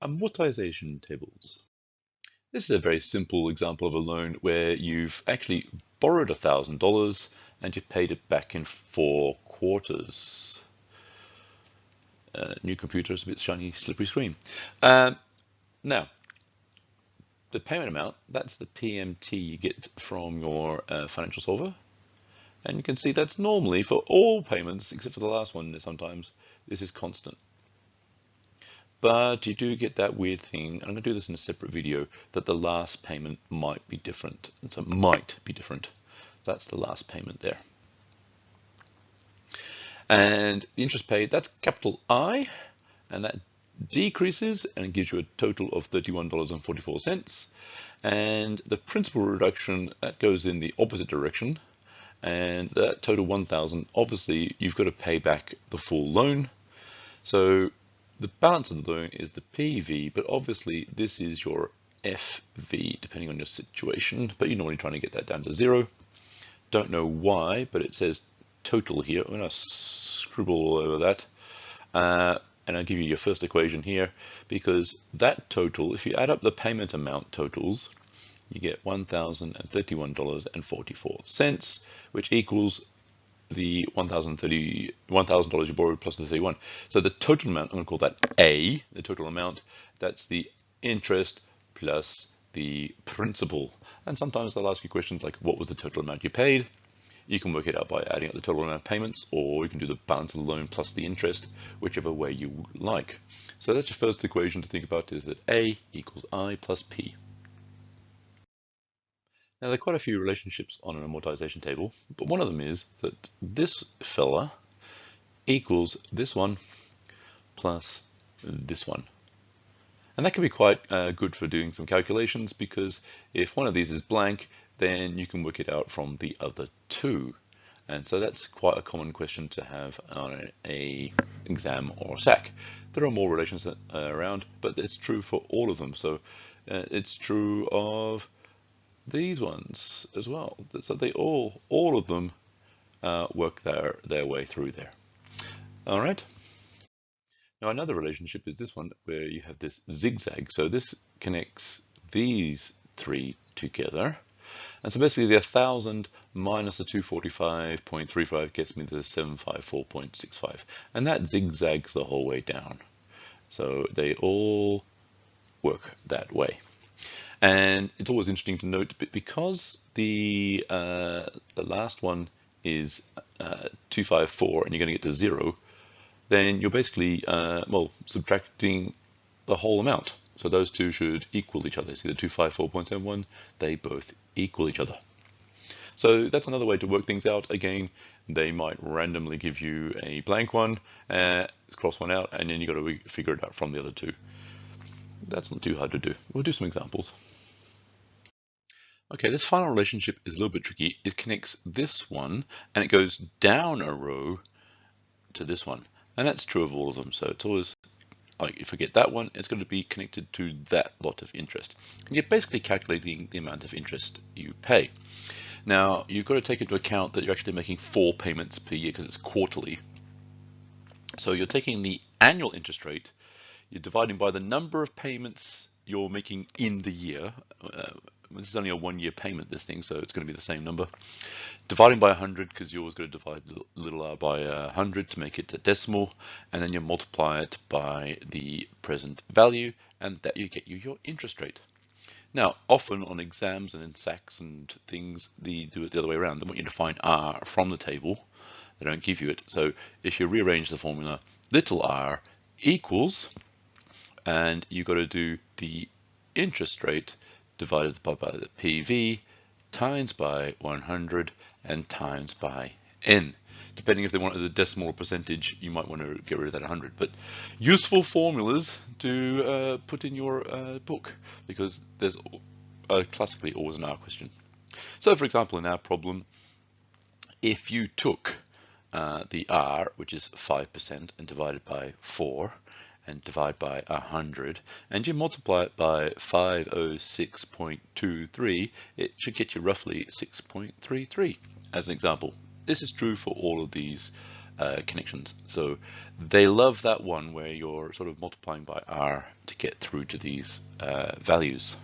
Amortization tables. This is a very simple example of a loan where you've actually borrowed $1,000 and you've paid it back in 4 quarters. New computer is a bit shiny, slippery screen. Now, the payment amount, that's the PMT you get from your financial solver. And you can see that's normally for all payments, except for the last one sometimes, this is constant. But you do get that weird thing, and I'm going to do this in a separate video, that the last payment might be different. So might be different. That's the last payment there. And the interest paid, that's capital I, and that decreases and it gives you a total of $31.44. And the principal reduction, that goes in the opposite direction. And that total 1,000, obviously you've got to pay back the full loan. So the balance of the loan is the PV, but obviously this is your FV, depending on your situation, but you're normally trying to get that down to 0. Don't know why, but it says total here. I'm going to scribble all over that. And I'll give you your first equation here, because that total, if you add up the payment amount totals, you get $1,031.44, which equals the $1,000 you borrowed plus the 31. So the total amount, I'm going to call that A, the total amount, that's the interest plus the principal. And sometimes they'll ask you questions like, what was the total amount you paid? You can work it out by adding up the total amount of payments, or you can do the balance of the loan plus the interest, whichever way you like. So that's your first equation to think about, is that A equals I plus P. Now, there are quite a few relationships on an amortization table, but one of them is that this fella equals this one plus this one. And that can be quite good for doing some calculations, because if one of these is blank, then you can work it out from the other two. And so that's quite a common question to have on an exam or SAC. There are more relations around, but it's true for all of them. So it's true of these ones as well. So they all of them work their way through there. All right. Now another relationship is this one, where you have this zigzag. So this connects these three together. And so basically the 1,000 minus the 245.35 gets me the 754.65. And that zigzags the whole way down. So they all work that way. And it's always interesting to note, because the last one is 254 and you're going to get to 0, then you're basically, subtracting the whole amount. So those two should equal each other. See the 254.71, they both equal each other. So that's another way to work things out. Again, they might randomly give you a blank one, cross one out, and then you got to figure it out from the other two. That's not too hard to do. We'll do some examples. Okay, this final relationship is a little bit tricky. It connects this one and it goes down a row to this one. And that's true of all of them. So it's always like, if I get that one, it's going to be connected to that lot of interest. And you're basically calculating the amount of interest you pay. Now, you've got to take into account that you're actually making 4 payments per year, because it's quarterly. So you're taking the annual interest rate, you're dividing by the number of payments you're making in the year. This is only a 1-year payment, this thing, so it's going to be the same number. Dividing by 100, because you're always going to divide the little r by 100 to make it a decimal, and then you multiply it by the present value, and that you get your interest rate. Now, often on exams and in SACs and things, they do it the other way around. They want you to find r from the table. They don't give you it. So if you rearrange the formula, little r equals, and you've got to do the interest rate divided by the PV times by 100 and times by n. Depending if they want it as a decimal or percentage, you might want to get rid of that 100. But useful formulas to put in your book, because there's classically always an R question. So for example, in our problem, if you took the R, which is 5%, and divided by 4, and divide by 100, and you multiply it by 506.23, it should get you roughly 6.33 as an example. This is true for all of these connections. So they love that one where you're sort of multiplying by R to get through to these values.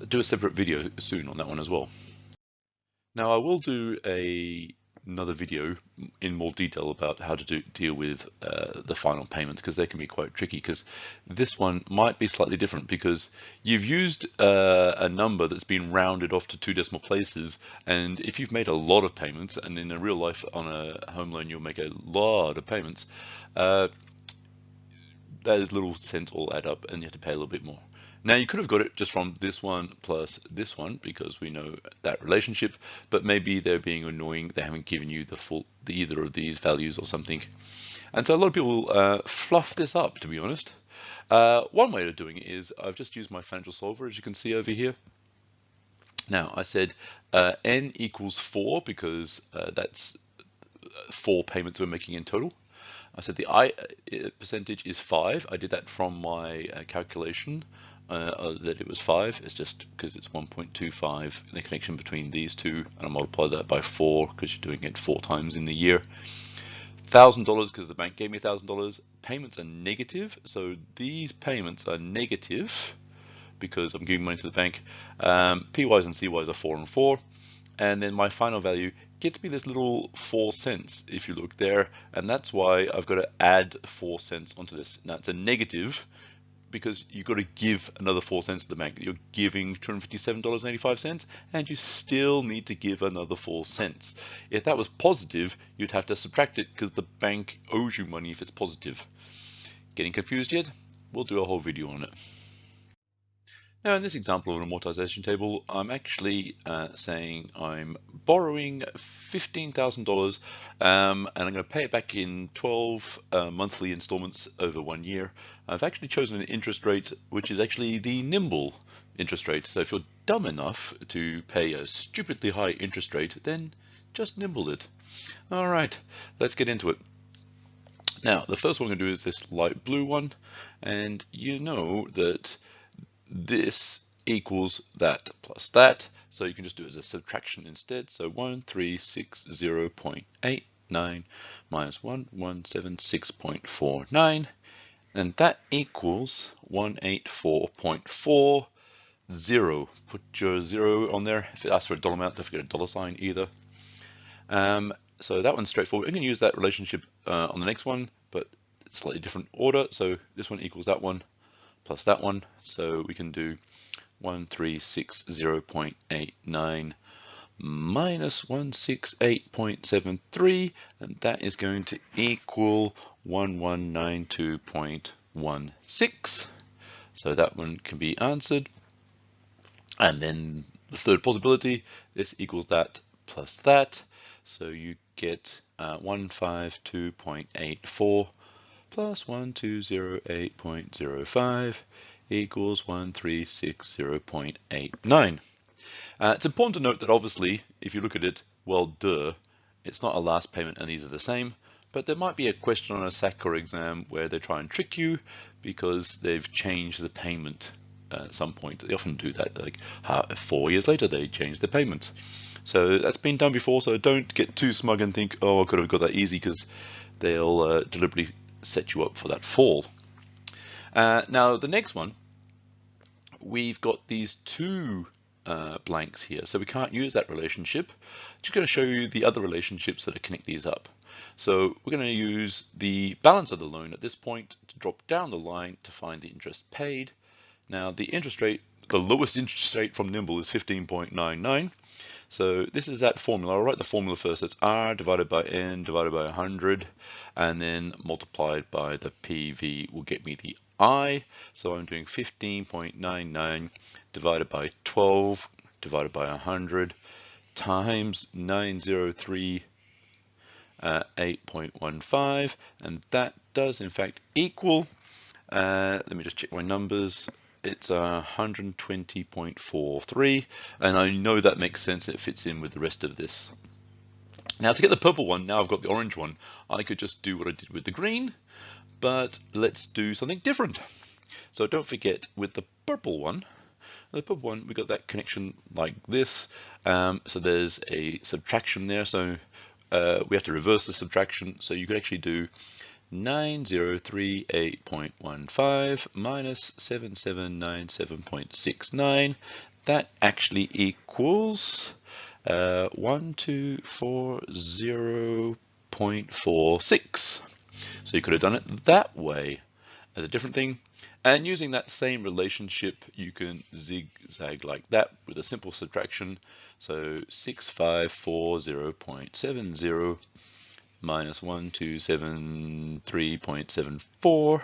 Do a separate video soon on that one as well. Now I will do another video in more detail about how to deal with the final payments, because they can be quite tricky, because this one might be slightly different because you've used a number that's been rounded off to 2 decimal places, and if you've made a lot of payments, and in a real life on a home loan you'll make a lot of payments, those little cents all add up and you have to pay a little bit more. Now you could have got it just from this one plus this one because we know that relationship, but maybe they're being annoying. They haven't given you either of these values or something. And so a lot of people fluff this up, to be honest. One way of doing it is I've just used my financial solver, as you can see over here. Now I said n equals 4 because that's 4 payments we're making in total. I said the I percentage is 5. I did that from my calculation that it was 5. It's just because it's 1.25, the connection between these two, and I multiply that by 4 because you're doing it 4 times in the year. $1,000 because the bank gave me $1,000. Payments are negative, so these payments are negative because I'm giving money to the bank. PYs and CYs are 4 and 4. And then my final value gets me this little 4 cents if you look there, and that's why I've got to add 4 cents onto this. Now it's a negative because you've got to give another 4 cents to the bank. You're giving $257.85 and you still need to give another 4 cents. If that was positive, you'd have to subtract it because the bank owes you money if it's positive. Getting confused yet? We'll do a whole video on it. Now in this example of an amortization table, I'm actually saying I'm borrowing $15,000 and I'm going to pay it back in 12 monthly installments over 1 year. I've actually chosen an interest rate which is actually the nimble interest rate. So if you're dumb enough to pay a stupidly high interest rate, then just nimble it. All right, let's get into it. Now the first one we're going to do is this light blue one, and you know that this equals that plus that, so you can just do it as a subtraction instead. So 1360.89 minus 1176.49, and that equals 184.40. Put your 0 on there. If it asks for a dollar amount, don't forget a dollar sign either. So that one's straightforward. I'm going to use that relationship on the next one, but slightly different order. So this one equals that one plus that one, so we can do 1360.89 minus 168.73, and that is going to equal 1192.16. So that one can be answered. And then the third possibility, this equals that plus that, so you get 152.84 plus 1208.05 equals 1360.89. It's important to note that obviously, if you look at it, well, duh, it's not a last payment and these are the same, but there might be a question on a SAC or exam where they try and trick you because they've changed the payment at some point. They often do that, like 4 years later they change the payments. So that's been done before, so don't get too smug and think, oh, I could have got that easy, because they'll deliberately set you up for that fall. Now the next one, we've got these two blanks here, so we can't use that relationship. Just going to show you the other relationships that connect these up. So we're going to use the balance of the loan at this point to drop down the line to find the interest paid. Now the interest rate, the lowest interest rate from Nimble is 15.99. So this is that formula. I'll write the formula first. It's R divided by N divided by 100, and then multiplied by the PV will get me the I. So I'm doing 15.99 divided by 12 divided by 100 times 903.8.15, and that does in fact equal, let me just check my numbers, it's 120.43, and I know that makes sense. It fits in with the rest of this. Now to get the purple one, now I've got the orange one, I could just do what I did with the green, but let's do something different. So don't forget, with the purple one, we got that connection like this. So there's a subtraction there. So we have to reverse the subtraction. So you could actually do 9038.15 minus 7797.69. That actually equals 1240.46. So you could have done it that way as a different thing. And using that same relationship, you can zigzag like that with a simple subtraction. So 6540.70 minus 1273.74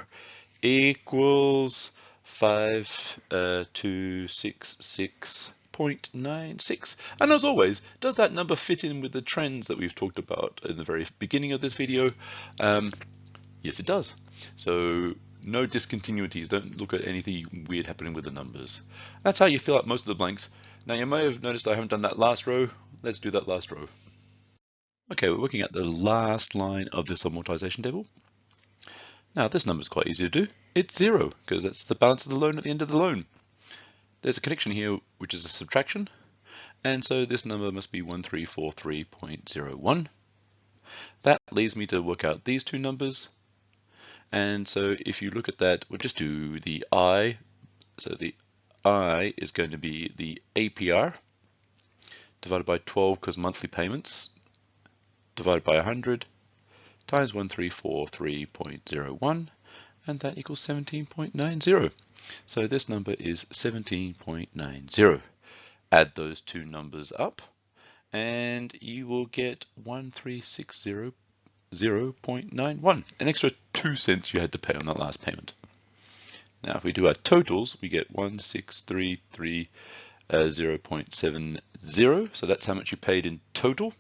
equals 5266.96. And as always, does that number fit in with the trends that we've talked about in the very beginning of this video? Yes, it does. So no discontinuities. Don't look at anything weird happening with the numbers. That's how you fill out most of the blanks. Now you may have noticed I haven't done that last row. Let's do that last row. Okay, we're looking at the last line of this amortization table. Now this number is quite easy to do. It's 0 because that's the balance of the loan at the end of the loan. There's a connection here which is a subtraction, and so this number must be 1343.01. That leads me to work out these two numbers. And so if you look at that, we'll just do the I. So the I is going to be the APR divided by 12 because monthly payments, divided by 100 times 1343.01, and that equals 17.90. So this number is 17.90. Add those two numbers up and you will get 1360.91, an extra 2 cents you had to pay on that last payment. Now if we do our totals, we get 1633.70, so that's how much you paid in total.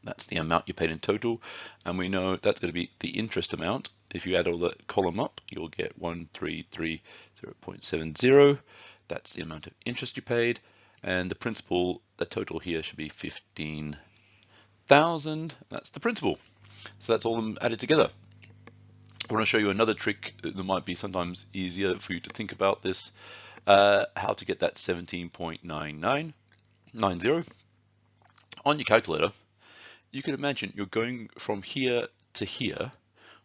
That's the amount you paid in total, and we know that's going to be the interest amount. If you add all the column up, you'll get 1330.70. That's the amount of interest you paid, and the principal, the total here should be 15,000. That's the principal. So that's all added together. I want to show you another trick that might be sometimes easier for you to think about this, how to get that 17.9990 on your calculator. You can imagine you're going from here to here.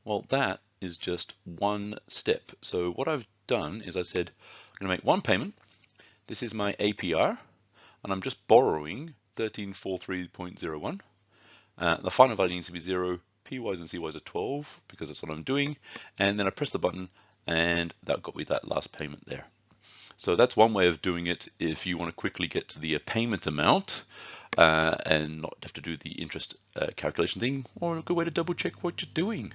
Well, that is just one step. So what I've done is I said, I'm going to make one payment. This is my APR, and I'm just borrowing 1343.01. The final value needs to be 0. PYs and CYs are 12 because that's what I'm doing. And then I press the button and that got me that last payment there. So that's one way of doing it if you want to quickly get to the payment amount and not have to do the interest calculation thing, or a good way to double check what you're doing.